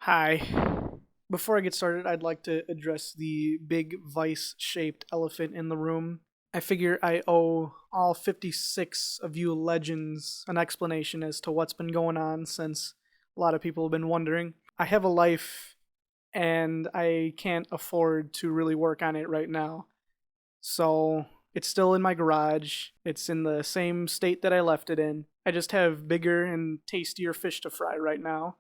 Hi. Before I get started, I'd like to address the big vice-shaped elephant in the room. I figure I owe all 56 of you legends an explanation as to what's been going on since a lot of people have been wondering. I have a life and I can't afford to really work on it right now. So it's still in my garage. It's in the same state that I left it in. I just have bigger and tastier fish to fry right now.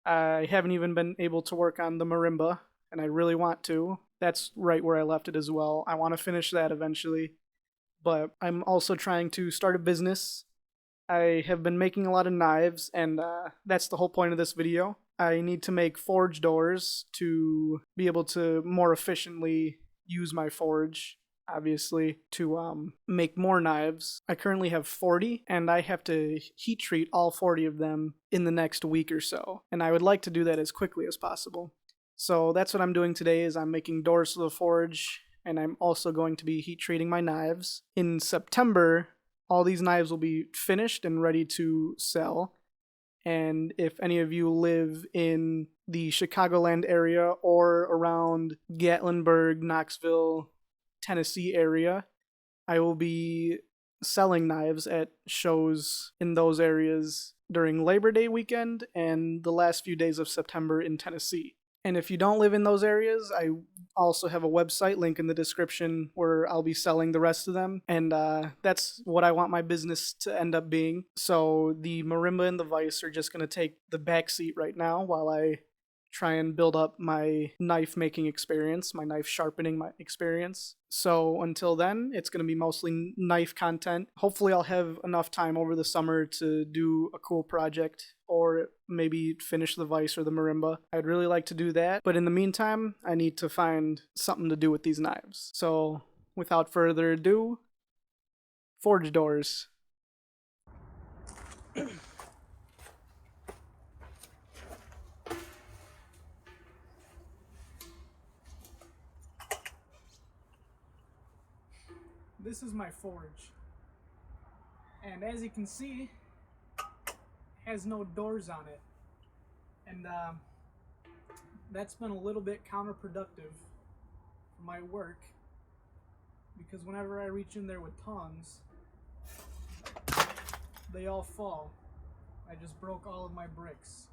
I haven't even been able to work on the marimba, and I really want to. That's right where I left it as well. I want to finish that eventually. But I'm also trying to start a business. I have been making a lot of knives, and that's the whole point of this video. I need to make forge doors to be able to more efficiently use my forge, obviously, to make more knives. I currently have 40, and I have to heat treat all 40 of them in the next week or so. And I would like to do that as quickly as possible. So that's what I'm doing today is I'm making doors to the forge, and I'm also going to be heat treating my knives. In September, all these knives will be finished and ready to sell. And if any of you live in the Chicagoland area or around Gatlinburg, Knoxville, Tennessee area, I will be selling knives at shows in those areas during Labor Day weekend and the last few days of September in Tennessee. And if you don't live in those areas, I also have a website link in the description where I'll be selling the rest of them. And that's what I want my business to end up being. So the marimba and the vice are just going to take the back seat right now while I try and build up my knife making experience, my knife sharpening experience. So until then, it's going to be mostly knife content. Hopefully I'll have enough time over the summer to do a cool project or maybe finish the vice or the marimba. I'd really like to do that, but in the meantime, I need to find something to do with these knives. So without further ado, forge doors. This is my forge, and as you can see, it has no doors on it, and that's been a little bit counterproductive for my work, because whenever I reach in there with tongs, they all fall. I just broke all of my bricks.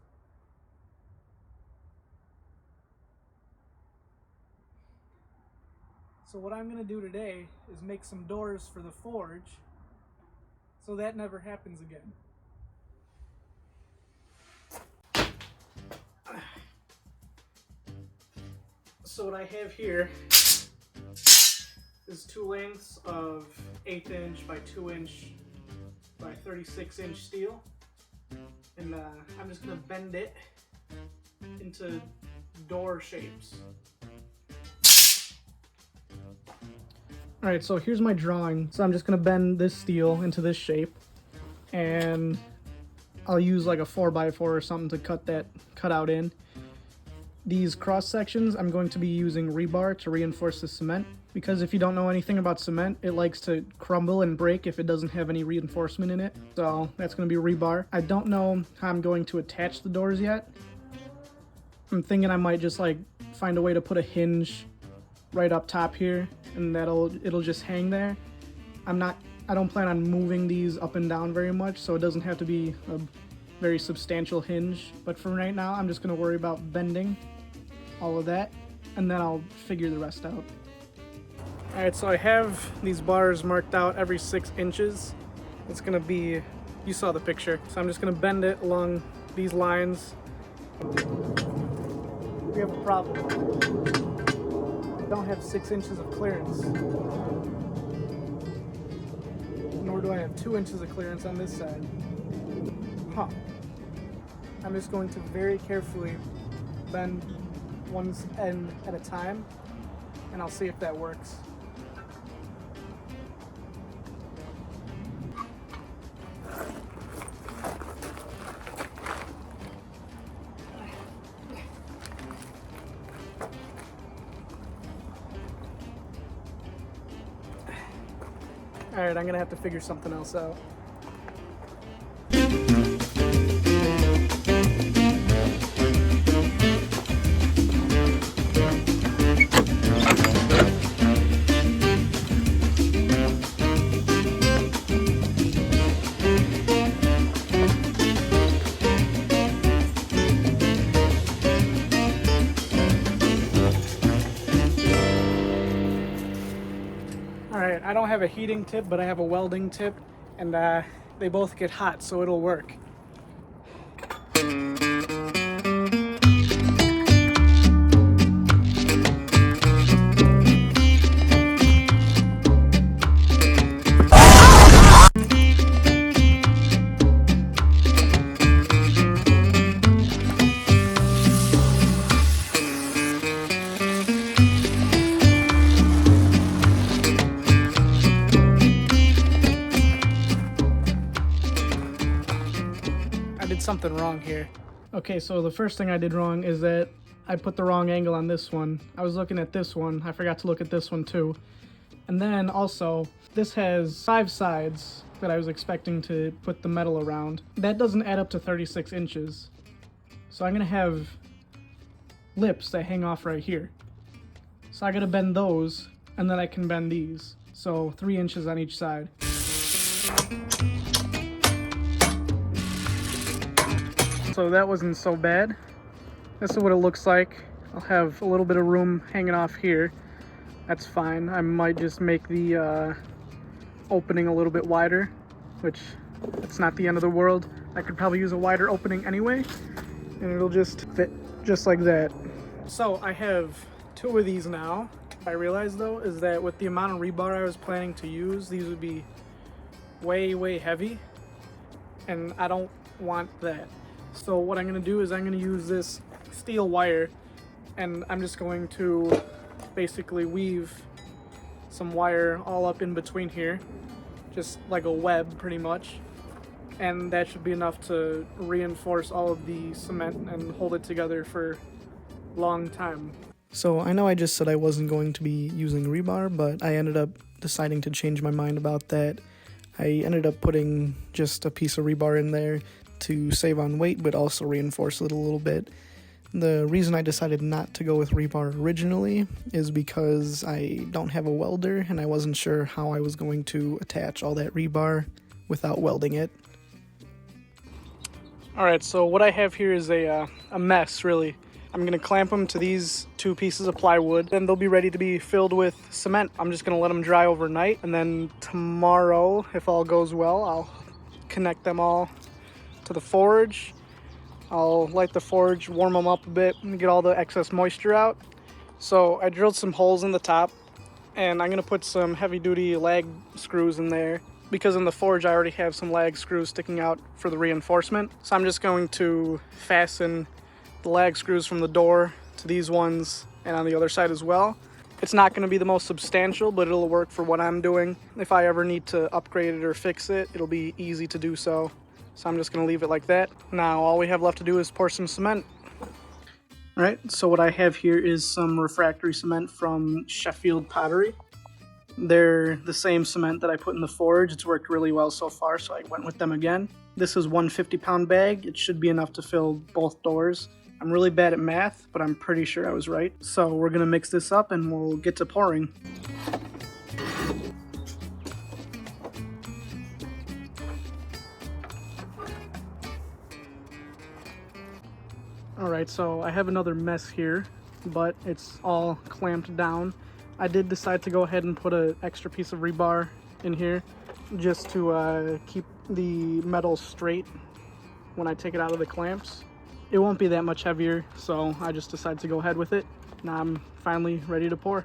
So what I'm going to do today is make some doors for the forge so that never happens again. So what I have here is two lengths of 1/8 inch by 2 inch by 36 inch steel. And I'm just going to bend it into door shapes. Alright, so here's my drawing. So I'm just going to bend this steel into this shape, and I'll use like a 4x4 or something to cut out in. These cross sections, I'm going to be using rebar to reinforce the cement, because if you don't know anything about cement, it likes to crumble and break if it doesn't have any reinforcement in it. So that's going to be rebar. I don't know how I'm going to attach the doors yet. I'm thinking I might just like find a way to put a hinge right up top here, and it'll just hang there. I don't plan on moving these up and down very much, so it doesn't have to be a very substantial hinge. But for right now, I'm just going to worry about bending all of that, and then I'll figure the rest out. Alright, so I have these bars marked out every 6 inches. It's going to be, you saw the picture, so I'm just going to bend it along these lines. We have a problem. Don't have 6 inches of clearance, nor do I have 2 inches of clearance on this side. I'm just going to very carefully bend one end at a time, and I'll see if that works. Alright, I'm gonna have to figure something else out. I don't have a heating tip, but I have a welding tip, and they both get hot, so it'll work. Something wrong here. Okay, so the first thing I did wrong is that I put the wrong angle on this one. I was looking at this one. I forgot to look at this one too. And then also, this has 5 sides that I was expecting to put the metal around. That doesn't add up to 36 inches. So I'm gonna have lips that hang off right here. So I gotta bend those, and then I can bend these. So 3 inches on each side. So that wasn't so bad. This is what it looks like. I'll have a little bit of room hanging off here. That's fine. I might just make the opening a little bit wider, which it's not the end of the world. I could probably use a wider opening anyway, and it'll just fit just like that. So I have 2 of these now. What I realized though is that with the amount of rebar I was planning to use, these would be way heavy, and I don't want that. So what I'm going to do is I'm going to use this steel wire, and I'm just going to basically weave some wire all up in between here, just like a web pretty much, and that should be enough to reinforce all of the cement and hold it together for a long time. So I know I just said I wasn't going to be using rebar, but I ended up deciding to change my mind about that. I ended up putting just a piece of rebar in there to save on weight, but also reinforce it a little bit. The reason I decided not to go with rebar originally is because I don't have a welder, and I wasn't sure how I was going to attach all that rebar without welding it. Alright, so what I have here is a mess, really. I'm going to clamp them to these 2 pieces of plywood, and they'll be ready to be filled with cement. I'm just going to let them dry overnight, and then tomorrow, if all goes well, I'll connect them all to the forge. I'll light the forge, warm them up a bit, and get all the excess moisture out. So I drilled some holes in the top, and I'm going to put some heavy-duty lag screws in there, because in the forge I already have some lag screws sticking out for the reinforcement. So I'm just going to fasten the lag screws from the door to these ones, and on the other side as well. It's not going to be the most substantial, but it'll work for what I'm doing. If I ever need to upgrade it or fix it, it'll be easy to do so. So I'm just going to leave it like that. Now all we have left to do is pour some cement. Alright, so what I have here is some refractory cement from Sheffield Pottery. They're the same cement that I put in the forge. It's worked really well so far, so I went with them again. This is one 50-pound bag. It should be enough to fill both doors. I'm really bad at math, but I'm pretty sure I was right. So we're going to mix this up and we'll get to pouring. Alright, so I have another mess here, but it's all clamped down. I did decide to go ahead and put an extra piece of rebar in here just to keep the metal straight when I take it out of the clamps. It won't be that much heavier, so I just decided to go ahead with it. Now I'm finally ready to pour.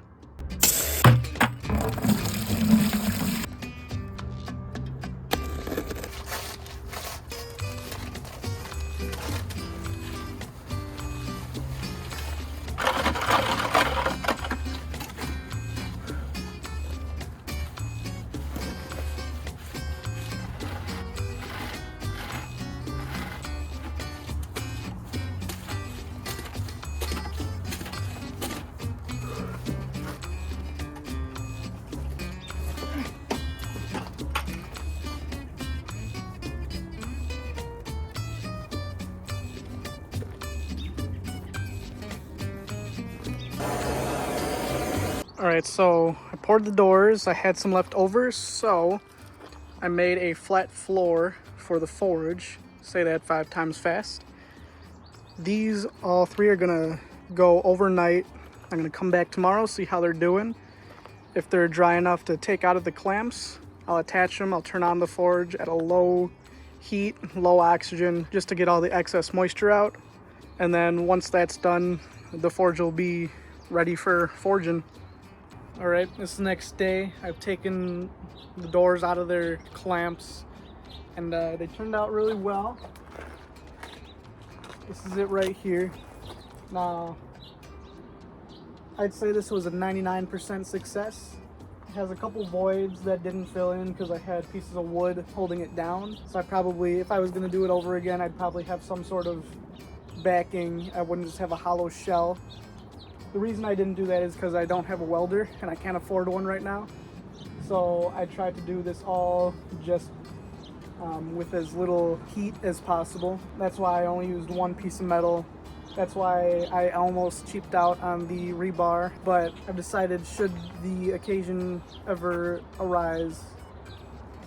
Alright, so I poured the doors. I had some left over, so I made a flat floor for the forge. Say that 5 times fast. These all 3 are gonna go overnight. I'm gonna come back tomorrow, see how they're doing. If they're dry enough to take out of the clamps, I'll attach them. I'll turn on the forge at a low heat, low oxygen, just to get all the excess moisture out. And then once that's done, the forge will be ready for forging. All right, this is the next day. I've taken the doors out of their clamps, and they turned out really well. This is it right here. Now, I'd say this was a 99% success. It has a couple voids that didn't fill in because I had pieces of wood holding it down. So I probably, if I was gonna do it over again, I'd probably have some sort of backing. I wouldn't just have a hollow shell. The reason I didn't do that is because I don't have a welder and I can't afford one right now. So I tried to do this all just with as little heat as possible. That's why I only used one piece of metal. That's why I almost cheaped out on the rebar, but I've decided should the occasion ever arise,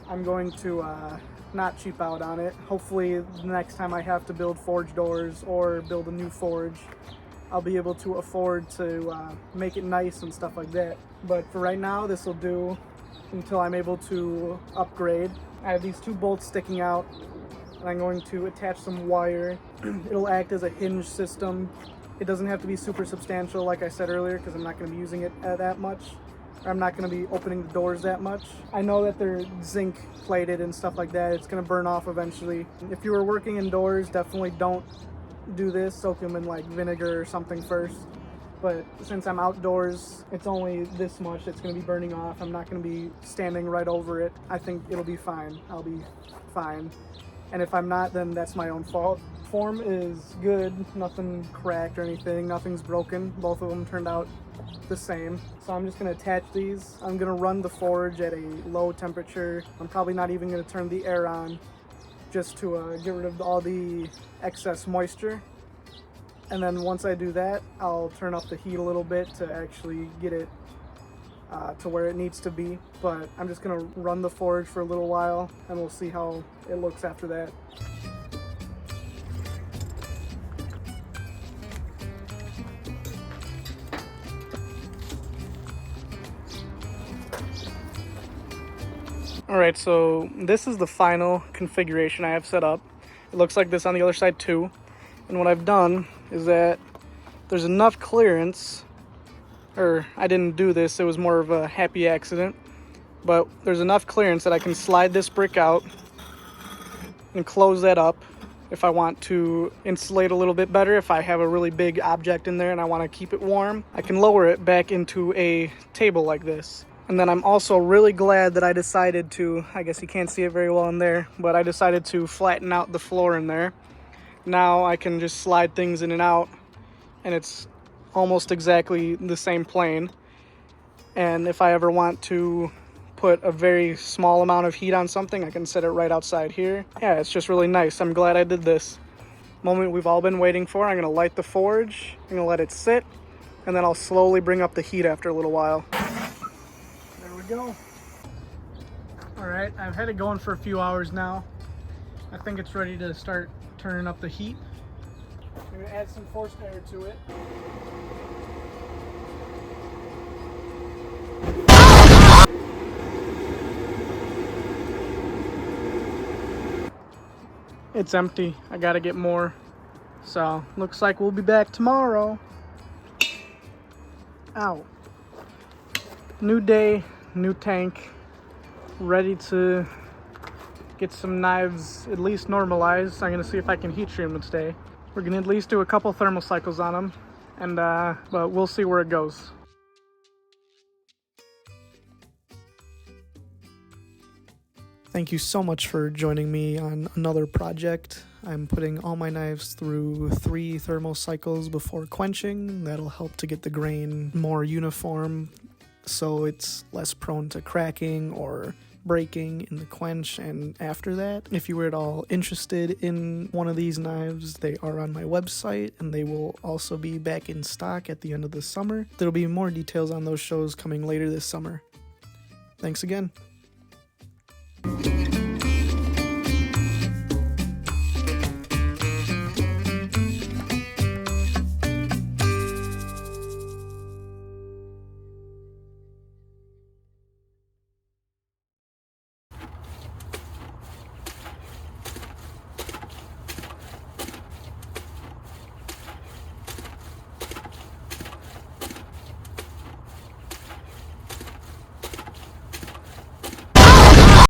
I'm going to not cheap out on it. Hopefully the next time I have to build forge doors or build a new forge, I'll be able to afford to make it nice and stuff like that. But for right now, this will do until I'm able to upgrade. I have these two bolts sticking out, and I'm going to attach some wire. It'll act as a hinge system. It doesn't have to be super substantial, like I said earlier, because I'm not going to be using it that much. Or I'm not going to be opening the doors that much. I know that they're zinc plated and stuff like that. It's going to burn off eventually. If you were working indoors, definitely don't do this. Soak them in like vinegar or something first. But since I'm outdoors, it's only this much that's going to be burning off. I'm not going to be standing right over it. I think it'll be fine. I'll be fine. And if I'm not, then that's my own fault. Form is good. Nothing cracked or anything. Nothing's broken. Both of them turned out the same. So I'm just going to attach these. I'm going to run the forge at a low temperature. I'm probably not even going to turn the air on, just to get rid of all the excess moisture. And then once I do that, I'll turn up the heat a little bit to actually get it to where it needs to be. But I'm just gonna run the forge for a little while and we'll see how it looks after that. All right, so this is the final configuration I have set up. It looks like this on the other side too. And what I've done is that there's enough clearance, or I didn't do this, it was more of a happy accident, but there's enough clearance that I can slide this brick out and close that up if I want to insulate a little bit better. If I have a really big object in there and I want to keep it warm, I can lower it back into a table like this. And then I'm also really glad that I decided to, I guess you can't see it very well in there, but I decided to flatten out the floor in there. Now I can just slide things in and out, and it's almost exactly the same plane. And if I ever want to put a very small amount of heat on something, I can set it right outside here. Yeah, it's just really nice. I'm glad I did this. Moment we've all been waiting for. I'm gonna light the forge, I'm gonna let it sit, and then I'll slowly bring up the heat after a little while. There we go. All right, I've had it going for a few hours now. I think it's ready to start turning up the heat. I'm gonna add some forced air to it. It's empty. I gotta get more. So, looks like we'll be back tomorrow. Ow. New day, new tank. Ready to get some knives at least normalized. I'm gonna see if I can heat treat them today. We're gonna at least do a couple thermal cycles on them, and but we'll see where it goes. Thank you so much for joining me on another project. I'm putting all my knives through 3 thermal cycles before quenching. That'll help to get the grain more uniform so it's less prone to cracking or breaking in the quench. And after that, if you were at all interested in one of these knives, they are on my website and they will also be back in stock at the end of the summer. There'll be more details on those shows coming later this summer. Thanks again.